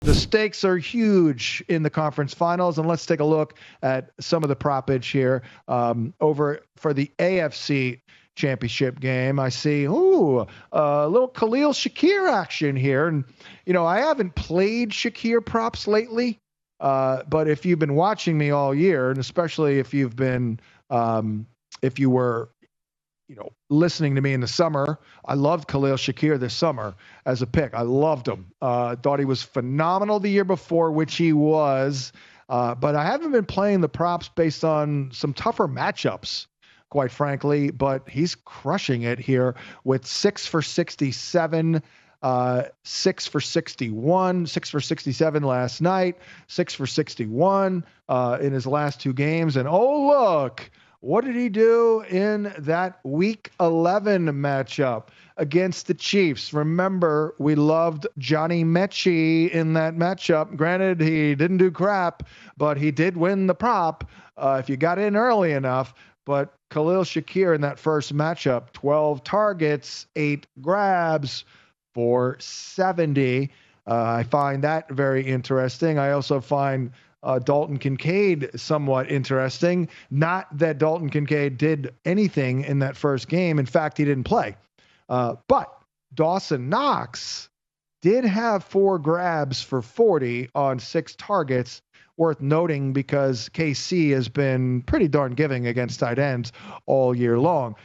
The stakes are huge in the conference finals, and let's take a look at some of the propage here. Over for the AFC Championship game, I see, a little Khalil Shakir action here. And, I haven't played Shakir props lately, but if you've been watching me all year, and especially if you were listening to me in the summer, I loved Khalil Shakir this summer as a pick. I loved him. Thought he was phenomenal the year before, which he was. But I haven't been playing the props based on some tougher matchups, quite frankly. But he's crushing it here with 6 for 67, 6 for 61, 6 for 67 last night, 6 for 61 in his last two games. And look, what did he do in that Week 11 matchup against the Chiefs? Remember, we loved Johnny Mechie in that matchup. Granted, he didn't do crap, but he did win the prop if you got in early enough. But Khalil Shakir in that first matchup, 12 targets, 8 grabs for 70. I find that very interesting. I also find Dalton Kincaid somewhat interesting. Not that Dalton Kincaid did anything in that first game. In fact, he didn't play. But Dawson Knox did have 4 grabs for 40 on 6 targets. Worth noting because KC has been pretty darn giving against tight ends all year long.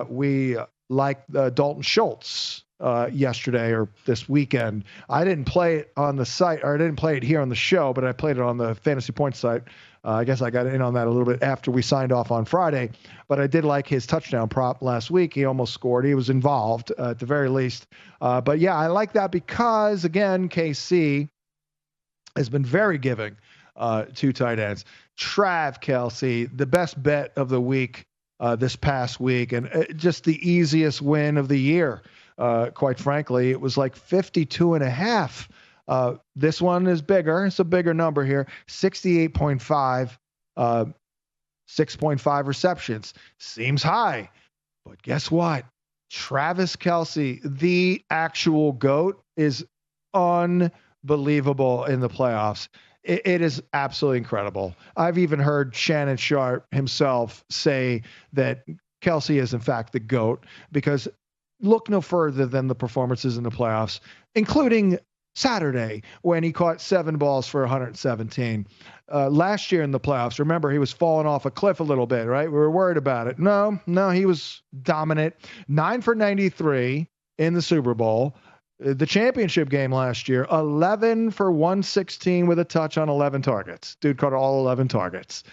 We like Dalton Schultz yesterday or this weekend. I didn't play it on the site, or I didn't play it here on the show, but I played it on the Fantasy Points site. I guess I got in on that a little bit after we signed off on Friday, but I did like his touchdown prop last week. He almost scored. He was involved at the very least. But yeah, I like that because, again, KC has been very giving to tight ends. Trav Kelce, the best bet of the week this past week, and just the easiest win of the year. Quite frankly, it was like 52.5. This one is bigger. It's a bigger number here. 68.5, 6.5 receptions. Seems high, but guess what? Travis Kelce, the actual GOAT, is unbelievable in the playoffs. It is absolutely incredible. I've even heard Shannon Sharp himself say that Kelce is, in fact, the GOAT, because look no further than the performances in the playoffs, including Saturday when he caught 7 balls for 117. Last year in the playoffs, remember, he was falling off a cliff a little bit, right? We were worried about it. No, he was dominant. 9 for 93 in the Super Bowl. The championship game last year, 11 for 116 with a touch on 11 targets. Dude caught all 11 targets.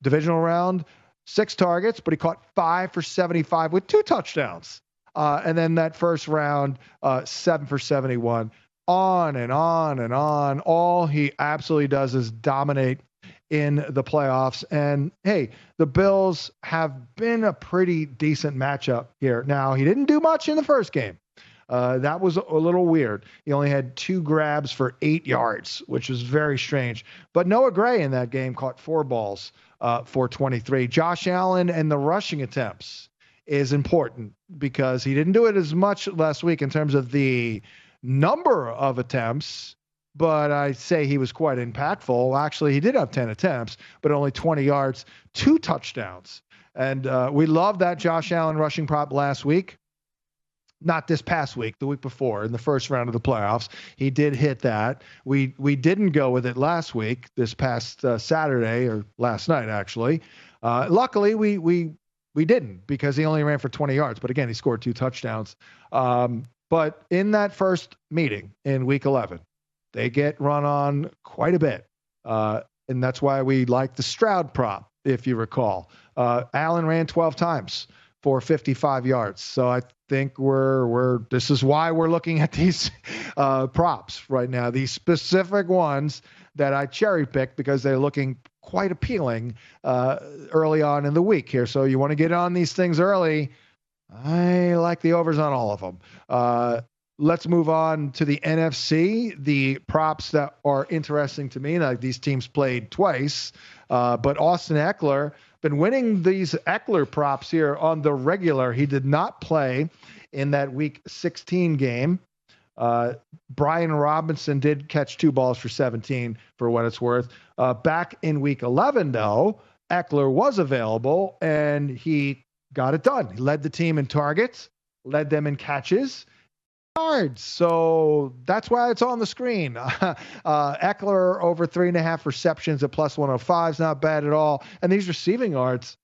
Divisional round, 6 targets, but he caught 5 for 75 with 2 touchdowns. And then that first round, 7 for 71. On and on and on. All he absolutely does is dominate in the playoffs. And hey, the Bills have been a pretty decent matchup here. Now, he didn't do much in the first game. That was a little weird. He only had 2 grabs for 8 yards, which was very strange. But Noah Gray in that game caught 4 balls for 23. Josh Allen and the rushing attempts is important because he didn't do it as much last week in terms of the number of attempts, but I say he was quite impactful. Actually, he did have 10 attempts, but only 20 yards, 2 touchdowns. And we love that Josh Allen rushing prop last week. Not this past week, the week before, in the first round of the playoffs. He did hit that. We didn't go with it last week, this past Saturday, or last night, actually. Luckily, we didn't, because he only ran for 20 yards. But again, he scored 2 touchdowns. But in that first meeting in week 11, they get run on quite a bit. And that's why we like the Stroud prop, if you recall. Allen ran 12 times for 55 yards. So I think this is why we're looking at these props right now, these specific ones that I cherry picked because they're looking quite appealing early on in the week here. So you want to get on these things early. I like the overs on all of them. Let's move on to the NFC. The props that are interesting to me, like these teams played twice, but Austin Eckler been winning these Eckler props here on the regular. He did not play in that Week 16 game. Brian Robinson did catch 2 balls for 17 for what it's worth. Back in week 11, though, Eckler was available and he got it done. He led the team in targets, led them in catches, yards. So that's why it's on the screen. Eckler over 3.5 receptions at plus 105 is not bad at all. And these receiving yards,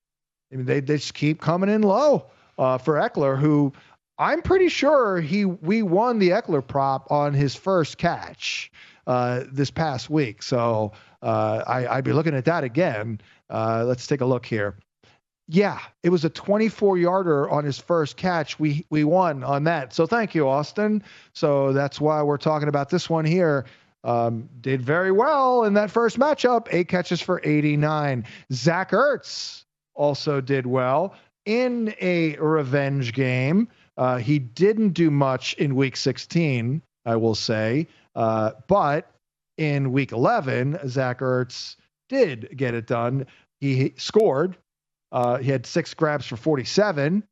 I mean, they just keep coming in low for Eckler, who I'm pretty sure we won the Eckler prop on his first catch this past week. So I'd be looking at that again. Let's take a look here. Yeah, it was a 24-yarder on his first catch. We won on that. So thank you, Austin. So that's why we're talking about this one here. Did very well in that first matchup. 8 catches for 89. Zach Ertz also did well in a revenge game. He didn't do much in week 16, I will say. But in week 11, Zach Ertz did get it done. He scored. He had 6 grabs for 47.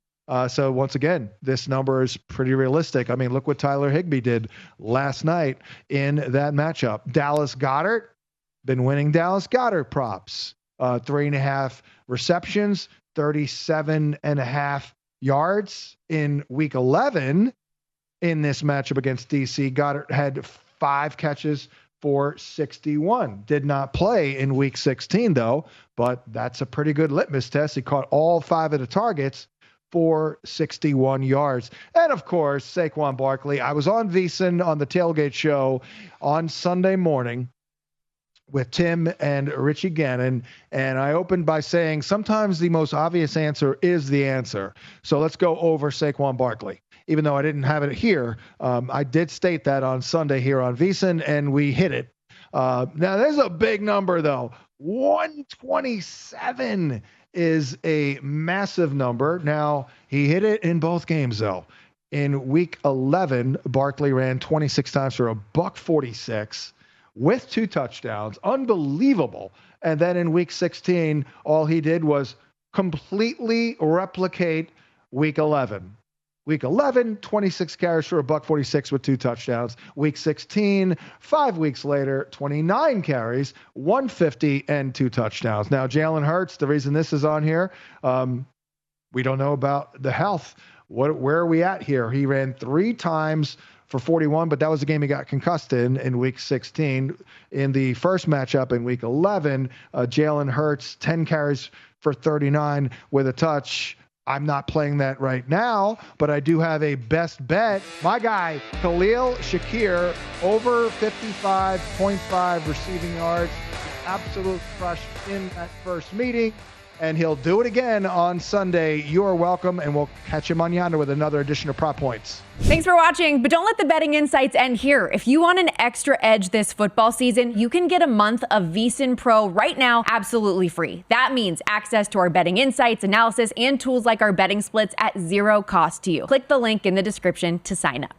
So once again, this number is pretty realistic. I mean, look what Tyler Higbee did last night in that matchup. Dallas Goedert, been winning Dallas Goedert props. 3.5 receptions, 37.5 yards in week 11 in this matchup against DC. Goddard had 5 catches for 61. Did not play in week 16, though, but that's a pretty good litmus test. He caught all 5 of the targets for 61 yards. And, of course, Saquon Barkley. I was on VSiN on the Tailgate Show on Sunday morning with Tim and Richie Gannon, and I opened by saying sometimes the most obvious answer is the answer. So let's go over Saquon Barkley. Even though I didn't have it here, I did state that on Sunday here on VSiN, and we hit it. Now, there's a big number, though. 127 is a massive number. Now, he hit it in both games, though. In week 11, Barkley ran 26 times for $146 with 2 touchdowns. Unbelievable. And then in week 16, all he did was completely replicate week 11. Week 11, 26 carries for $146 with 2 touchdowns. Week 16, 5 weeks later, 29 carries, 150 and 2 touchdowns. Now, Jalen Hurts, the reason this is on here, we don't know about the health. Where are we at here? He ran 3 times for 41, but that was the game he got concussed in week 16. In the first matchup in week 11, Jalen Hurts, 10 carries for 39 with a touch. I'm not playing that right now, but I do have a best bet. My guy, Khalil Shakir, over 55.5 receiving yards. Absolute crush in that first meeting. And he'll do it again on Sunday. You are welcome, and we'll catch him on yonder with another edition of Prop Points. Thanks for watching, but don't let the betting insights end here. If you want an extra edge this football season, you can get a month of VSiN Pro right now absolutely free. That means access to our betting insights, analysis, and tools like our betting splits at 0 cost to you. Click the link in the description to sign up.